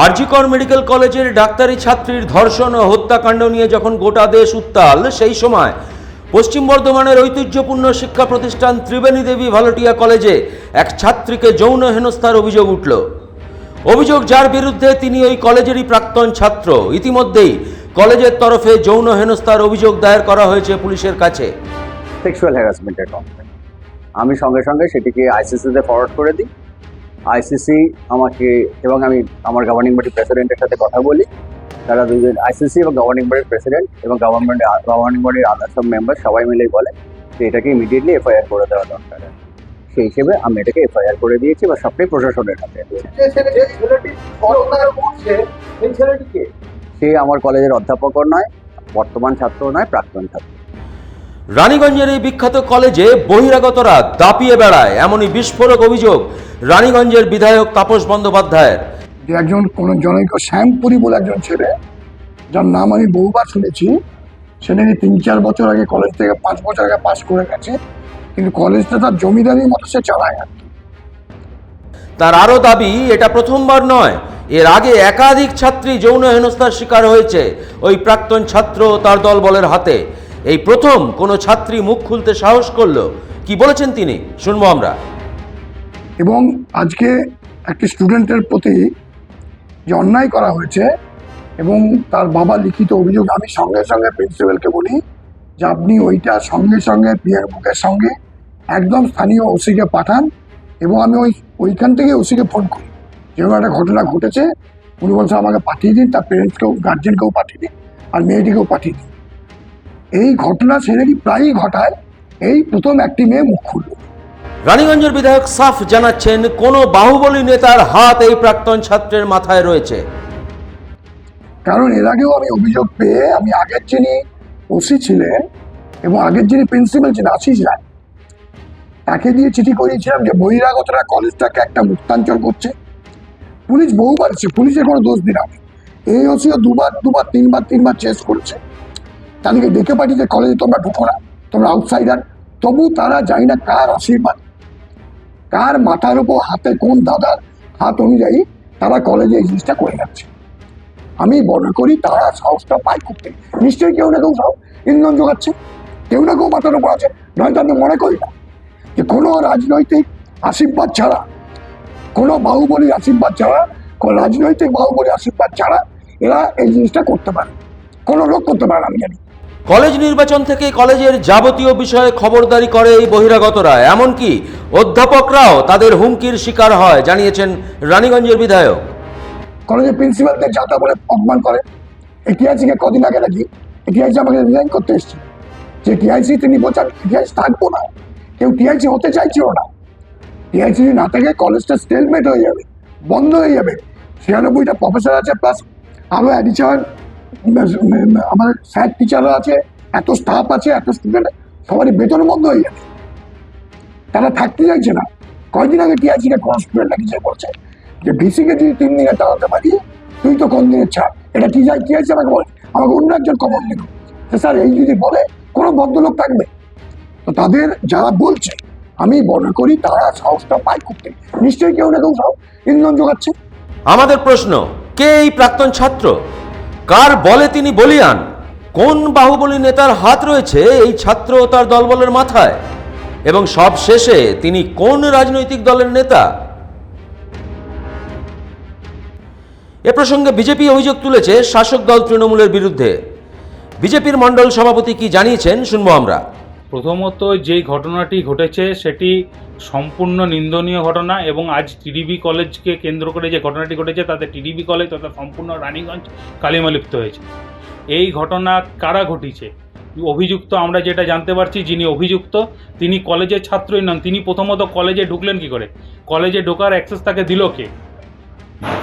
আরজি কর মেডিকেল কলেজের ডাক্তারি ছাত্রীর ধর্ষণ ও হত্যাকাণ্ড নিয়ে যখন গোটা দেশ উত্তাল, সেই সময় পশ্চিম বর্ধমানের ঐতিহ্যপূর্ণ শিক্ষা প্রতিষ্ঠান ত্রিবেণী দেবী ভালোটিয়া কলেজে এক ছাত্রীকে যৌন হেনস্থার অভিযোগ উঠল। অভিযোগ যার বিরুদ্ধে তিনি ওই কলেজেরই প্রাক্তন ছাত্র। ইতিমধ্যেই কলেজের তরফে যৌন হেনস্থার অভিযোগ দায়ের করা হয়েছে পুলিশের কাছে। সেক্সুয়াল হ্যারাসমেন্টের কমপ্লেন আমি সঙ্গে সঙ্গে সেটিকে আইসিসিতে ফরওয়ার্ড করে দিই। আইসিসি আমাকে এবং আমি আমার গভর্নিং বডির প্রেসিডেন্টের সাথে কথা বলি। তারা দুজন, আইসিসি এবং গভর্নিং বডির প্রেসিডেন্ট এবং গভর্নিং বডির আদার সব মেম্বার সবাই মিলেই বলে যে এটাকে ইমিডিয়েটলি এফআইআর করে দেওয়া দরকার। সেই হিসেবে আমি এটাকে এফআইআর করে দিয়েছি বা সবটাই প্রশাসনের হাতে আছে। সে আমার কলেজের অধ্যাপকও নয়, বর্তমান ছাত্র নয়, প্রাক্তন ছাত্র। রানীগঞ্জের এই বিখ্যাত কলেজে বহিরাগতরা দাপিয়ে বেড়ায়, এমনই বিস্ফোরক অভিযোগ রানীগঞ্জের বিধায়ক তাপস বন্দ্যোপাধ্যায়ের। যে একজন কোন জনৈক শ্যামপুরী বলে একজন ছেলে, যার নাম আমি বহুবার শুনেছি, সে নাকি ৩-৪ বছর আগে কলেজ থেকে 5 বছর আগে পাস করে গেছে, কিন্তু কলেজটা তার জমিদারির মতো সে চালায় আর কি। তার আরও দাবি, এটা প্রথমবার নয়, এর আগে একাধিক ছাত্রী যৌন হেনস্থার শিকার হয়েছে ওই প্রাক্তন ছাত্র ও তার দলবলের হাতে। এই প্রথম কোনো ছাত্রী মুখ খুলতে সাহস করলো। কি বলেছেন তিনি, শুনবো আমরা। এবং আজকে একটি স্টুডেন্টের প্রতি যে অন্যায় করা হয়েছে এবং তার বাবা লিখিত অভিযোগ, আমি সঙ্গে সঙ্গে প্রিন্সিপালকে বলি যে আপনি ওইটা সঙ্গে সঙ্গে পিয়ার বুকের সঙ্গে একদম স্থানীয় ওসিকে পাঠান। এবং আমি ওইখান থেকে ওসিকে ফোন করি, যেরকম একটা ঘটনা ঘটেছে। উনি বলছে আমাকে পাঠিয়ে দিন, তার পেরেন্টসকেও, গার্জেনকেও পাঠিয়ে দিন, আর মেয়েটিকেও পাঠিয়ে দিন। এই ঘটনা সে নাকি প্রায়ই ঘটায়, এই প্রথম একটি মেয়ে মুখ খুলল। রানীগঞ্জের বিধায়ক সাফ জানাচ্ছেন, কোনো বাহুবলী নেতার হাত এই প্রাক্তন ছাত্রের মাথায় রয়েছে। কারণ এর আগেও আমি অভিযোগ পেয়ে, আমি আগের যিনি ওসি ছিলেন এবং আগের যিনি প্রিন্সিপাল ছিলেন আশিস রায়, তাকে দিয়ে চিঠি করিয়েছিলাম যে বহিরাগতরা কলেজটাকে একটা মুক্তাঞ্চল করছে। পুলিশ বহুবার এসেছে, পুলিশের কোনো দোষ দিন আমি, এই ওসিও দুবার 3বার চেস করেছে। তাদেরকে ডেকে পাঠিয়েছে কলেজে তোমরা ঢুকো না, তোমরা আউটসাইডার। তবু তারা জানি না কার আশীর্বাদ, কার মাথার উপর হাতে কোন দাদার হাত অনুযায়ী তারা কলেজে এই জিনিসটা করে যাচ্ছে। আমি মনে করি তারা সাহসটা পায় করতে, নিশ্চয়ই কেউ না কেউ ইন্ধন যোগাচ্ছে, কেউ না কেউ মাথার উপর আছে। নয়তো আমি মনে করি না যে কোনো রাজনৈতিক আশীর্বাদ ছাড়া, কোনো বাহুবলীর আশীর্বাদ ছাড়া, কোনো রাজনৈতিক বাহুবলীর আশীর্বাদ ছাড়া এরা এই জিনিসটা করতে পারে, কোনো লোক করতে পারে না। আমি জানি কলেজ নির্বাচন থেকে কলেজের যাবতীয় বিষয়ে খবরদারি করে এই বহিরাগতরা, এমনকি অধ্যাপকরাও তাদের হুমকির শিকার হয়, জানিয়েছেন রানীগঞ্জের বিধায়ক। কলেজের প্রিন্সিপালদের যাতা বলে অপমান করে। টিআইসিকে কদিন আগে নাকি টিআইসি আমাকে রিজাইন করতে এসেছিল, যে টিআইসি তিনি বলছেন টিআইসি থাকবো না, কেউ টিআইসি হতে চাইছিল না। টিআইসি না থেকে কলেজটা স্টেলমেট হয়ে যাবে, বন্ধ হয়ে যাবে। 96টা প্রফেসর আছে, প্লাস আরও অ্যাডিশনাল আমাদের স্যার টিচাররা আছে, এত স্টাফ আছে, এত স্টুডেন্ট, সবারই বেতন বন্ধ হয়ে যাবে। তারা থাকতে চাইছে না। কয়েকদিন আগে টিআইসিকে কোনো স্টুডেন্ট লাগিয়েছে, বলছে যে ভিসিকে যদি 3 দিনে চালাতে পারি, তুই তো কোন দিনের ছাড়। এটা টিআইসি আমাকে বলে, আমাকে অন্য একজন খবর দিল যে স্যার এই যদি বলে কোনো ভদ্রলোক থাকবে। তো তাদের যারা বলছে, আমি মনে করি তারা সাহসটা পায় করতে, নিশ্চয়ই কেউ না কেউ ইন্ধন যোগাচ্ছে। আমাদের প্রশ্ন, কে এই প্রাক্তন ছাত্র? কার বলে তিনি বলিয়ান? কোন বাহুবলী নেতার হাত রয়েছে এই ছাত্র ও তার দলবলের মাথায়? এবং সব শেষে তিনি কোন রাজনৈতিক দলের নেতা? এ প্রসঙ্গে বিজেপি অভিযোগ তুলেছে শাসক দল তৃণমূলের বিরুদ্ধে। বিজেপির মণ্ডল সভাপতি কি জানিয়েছেন, শুনবো আমরা। প্রথমত, যেই ঘটনাটি ঘটেছে সেটি সম্পূর্ণ নিন্দনীয় ঘটনা, এবং আজ টিডিবি কলেজকে কেন্দ্র করে যে ঘটনাটি ঘটেছে তাতে টিডিবি কলেজ তথা সম্পূর্ণ রানীগঞ্জ কালিমা লিপ্ত হয়েছে। এই ঘটনা কারা ঘটিয়েছে? অভিযুক্ত আমরা যেটা জানতে পারছি, যিনি অভিযুক্ত তিনি কলেজের ছাত্রই নন। তিনি প্রথমত কলেজে ঢুকলেন কি করে? কলেজে ঢোকার অ্যাক্সেস তাকে দিল কে?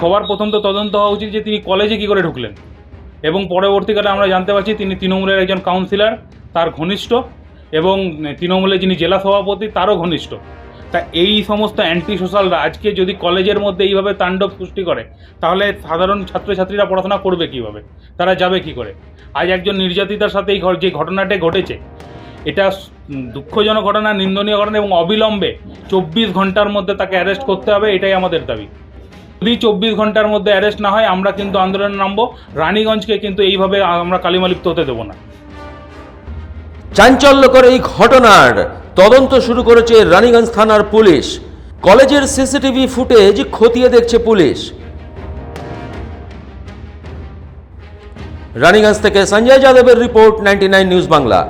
সবার প্রথম তো তদন্ত হওয়া উচিত যে তিনি কলেজে কি করে ঢুকলেন। এবং পরবর্তীকালে আমরা জানতে পারছি তিনি তৃণমূলের একজন কাউন্সিলর, তার ঘনিষ্ঠ, এবং তৃণমূলের যিনি জেলা সভাপতি তারও ঘনিষ্ঠ। তা এই সমস্ত অ্যান্টি সোশ্যালরা আজকে যদি কলেজের মধ্যে এইভাবে তাণ্ডব সৃষ্টি করে, তাহলে সাধারণ ছাত্রছাত্রীরা পড়াশোনা করবে কীভাবে? তারা যাবে কি করে? আজ একজন নির্যাতিতার সাথে এই যে ঘটনাটা ঘটেছে, এটা দুঃখজনক ঘটনা, নিন্দনীয় ঘটনা, এবং অবিলম্বে 24 ঘন্টার মধ্যে তাকে অ্যারেস্ট করতে হবে, এটাই আমাদের দাবি। যদি 24 ঘন্টার মধ্যে অ্যারেস্ট না হয় আমরা কিন্তু আন্দোলনে নামবো। রানীগঞ্জকে কিন্তু এইভাবে আমরা কালিমালিপ্ত হতে দেবো না। চাঞ্চল্যকর এই ঘটনার তদন্ত শুরু করেছে রানীগঞ্জ থানার পুলিশ। কলেজের সিসিটিভি ফুটেজ খতিয়ে দেখছে পুলিশ। রানীগঞ্জ থেকে সঞ্জয় যাদবের রিপোর্ট, 99 নিউজ বাংলা।